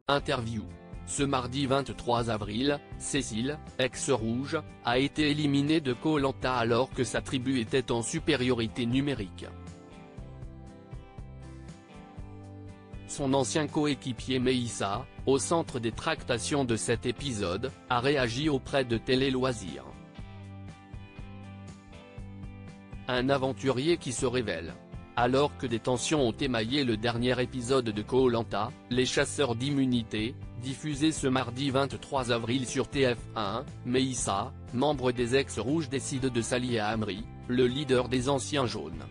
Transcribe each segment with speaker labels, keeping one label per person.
Speaker 1: Interview. Ce mardi 23 avril, Cécile, ex-rouge, a été éliminée de Koh Lanta alors que sa tribu était en supériorité numérique. Son ancien coéquipier Meissa, au centre des tractations de cet épisode, a réagi auprès de Télé Loisirs. Un aventurier qui se révèle. Alors que des tensions ont émaillé le dernier épisode de Koh Lanta, les chasseurs d'immunité, diffusé ce mardi 23 avril sur TF1, Meissa, membre des ex-rouges décide de s'allier à Amri, le leader des anciens jaunes.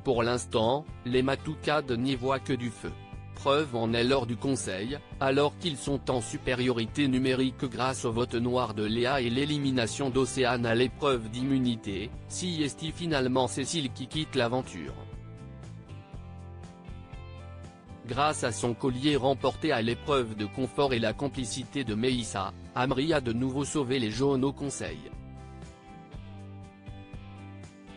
Speaker 1: Pour l'instant, les Matoukades n'y voient que du feu. Preuve en est lors du conseil, alors qu'ils sont en supériorité numérique grâce au vote noir de Léa et l'élimination d'Océane à l'épreuve d'immunité, si est finalement Cécile qui quitte l'aventure. Grâce à son collier remporté à l'épreuve de confort et la complicité de Meissa, Amri a de nouveau sauvé les jaunes au conseil.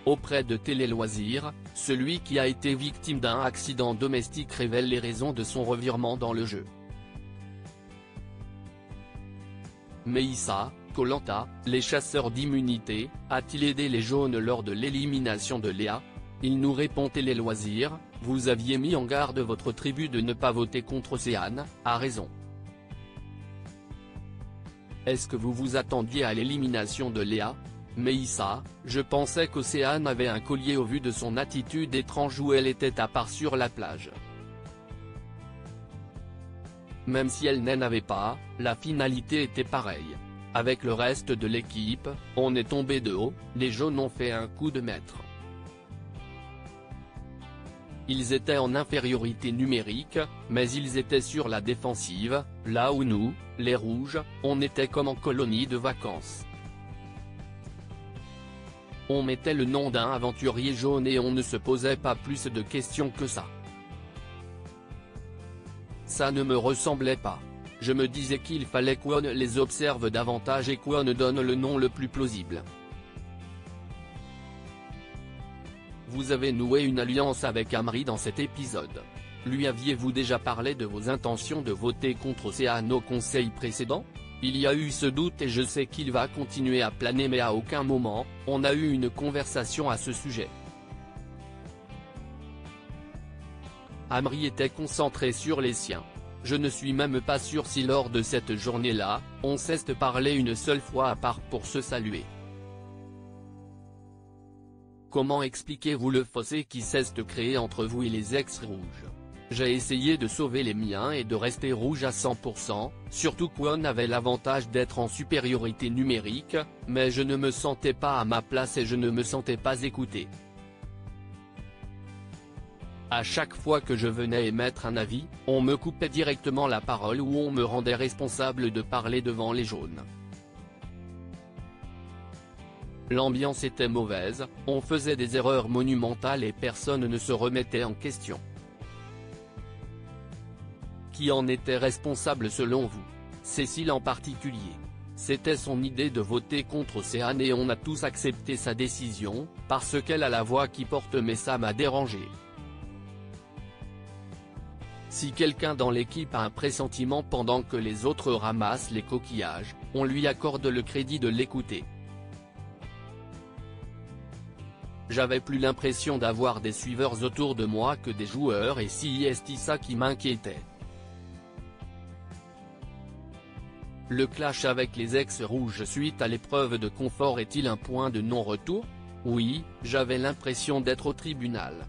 Speaker 1: Auprès de Télé Loisirs, celui qui a été victime d'un accident domestique révèle les raisons de son revirement dans le jeu. Meissa, Koh Lanta, les chasseurs d'immunité, a-t-il aidé les jaunes lors de l'élimination de Léa? Il nous répond Télé Loisirs, vous aviez mis en garde votre tribu de ne pas voter contre Océane, a raison. Est-ce que vous vous attendiez à l'élimination de Léa? Meissa, je pensais qu'Océane avait un collier au vu de son attitude étrange où elle était à part sur la plage. Même si elle n'en avait pas, la finalité était pareille. Avec le reste de l'équipe, on est tombé de haut, les jaunes ont fait un coup de maître. Ils étaient en infériorité numérique, mais ils étaient sur la défensive, là où nous, les rouges, on était comme en colonie de vacances. On mettait le nom d'un aventurier jaune et on ne se posait pas plus de questions que ça. Ça ne me ressemblait pas. Je me disais qu'il fallait qu'on les observe davantage et qu'on donne le nom le plus plausible. Vous avez noué une alliance avec Amri dans cet épisode. Lui aviez-vous déjà parlé de vos intentions de voter contre Océane au conseil précédent? Il y a eu ce doute et je sais qu'il va continuer à planer mais à aucun moment, on a eu une conversation à ce sujet. Amri était concentré sur les siens. Je ne suis même pas sûr si lors de cette journée-là, on s'est parlé une seule fois à part pour se saluer. Comment expliquez-vous le fossé qui s'est créé entre vous et les ex-rouges? J'ai essayé de sauver les miens et de rester rouge à 100%, surtout qu'on avait l'avantage d'être en supériorité numérique, mais je ne me sentais pas à ma place et je ne me sentais pas écouté. À chaque fois que je venais émettre un avis, on me coupait directement la parole ou on me rendait responsable de parler devant les jaunes. L'ambiance était mauvaise, on faisait des erreurs monumentales et personne ne se remettait en question. Qui en était responsable selon vous? Cécile en particulier. C'était son idée de voter contre Océane et on a tous accepté sa décision, parce qu'elle a la voix qui porte mais ça m'a dérangé. Si quelqu'un dans l'équipe a un pressentiment pendant que les autres ramassent les coquillages, on lui accorde le crédit de l'écouter. J'avais plus l'impression d'avoir des suiveurs autour de moi que des joueurs et c'est ça qui m'inquiétait. Le clash avec les ex-rouges suite à l'épreuve de confort est-il un point de non-retour? Oui, j'avais l'impression d'être au tribunal.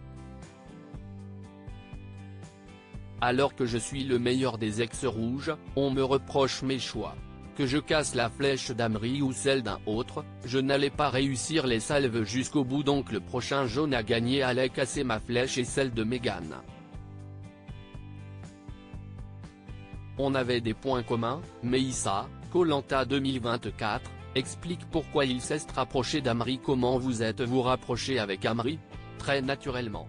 Speaker 1: Alors que je suis le meilleur des ex-rouges, on me reproche mes choix. Que je casse la flèche d'Amri ou celle d'un autre, je n'allais pas réussir les salves jusqu'au bout donc le prochain jaune à gagner allait casser ma flèche et celle de Mégane. On avait des points communs, Meissa, Koh Lanta 2024, explique pourquoi il s'est rapproché d'Amri. Comment vous êtes-vous rapproché avec Amri? Très naturellement.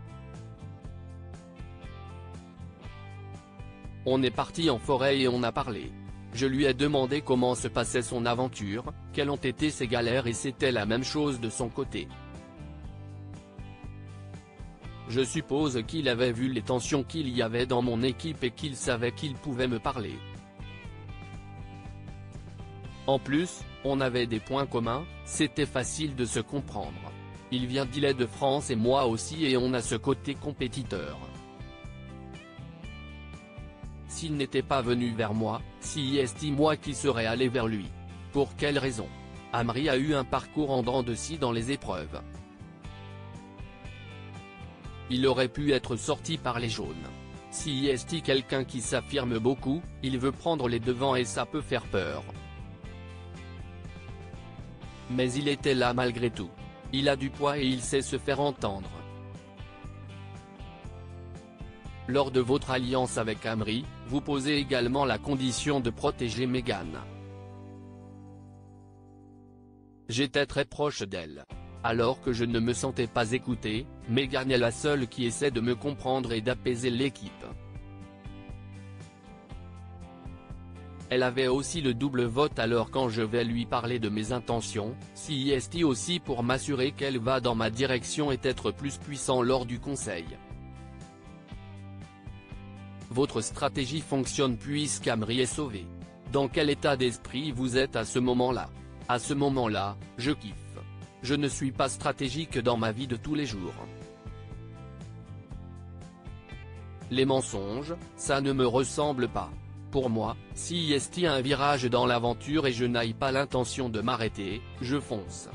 Speaker 1: On est parti en forêt et on a parlé. Je lui ai demandé comment se passait son aventure, quelles ont été ses galères et c'était la même chose de son côté. Je suppose qu'il avait vu les tensions qu'il y avait dans mon équipe et qu'il savait qu'il pouvait me parler. En plus, on avait des points communs, c'était facile de se comprendre. Il vient d'Île-de-France et moi aussi et on a ce côté compétiteur. S'il n'était pas venu vers moi, si est moi qui serais allé vers lui. Pour quelle raison? Amri a eu un parcours en dents de scie dans les épreuves. Il aurait pu être sorti par les jaunes. Si est quelqu'un qui s'affirme beaucoup, il veut prendre les devants et ça peut faire peur. Mais il était là malgré tout. Il a du poids et il sait se faire entendre. Lors de votre alliance avec Amri, vous posez également la condition de protéger Meghan. J'étais très proche d'elle. Alors que je ne me sentais pas écouté, Meghan est la seule qui essaie de me comprendre et d'apaiser l'équipe. Elle avait aussi le double vote alors quand je vais lui parler de mes intentions, si est aussi pour m'assurer qu'elle va dans ma direction et être plus puissant lors du conseil. Votre stratégie fonctionne puisqu'Amri est sauvé. Dans quel état d'esprit vous êtes à ce moment-là? À ce moment-là, je kiffe. Je ne suis pas stratégique dans ma vie de tous les jours. Les mensonges, ça ne me ressemble pas. Pour moi, si est un virage dans l'aventure et je n'aille pas l'intention de m'arrêter, je fonce.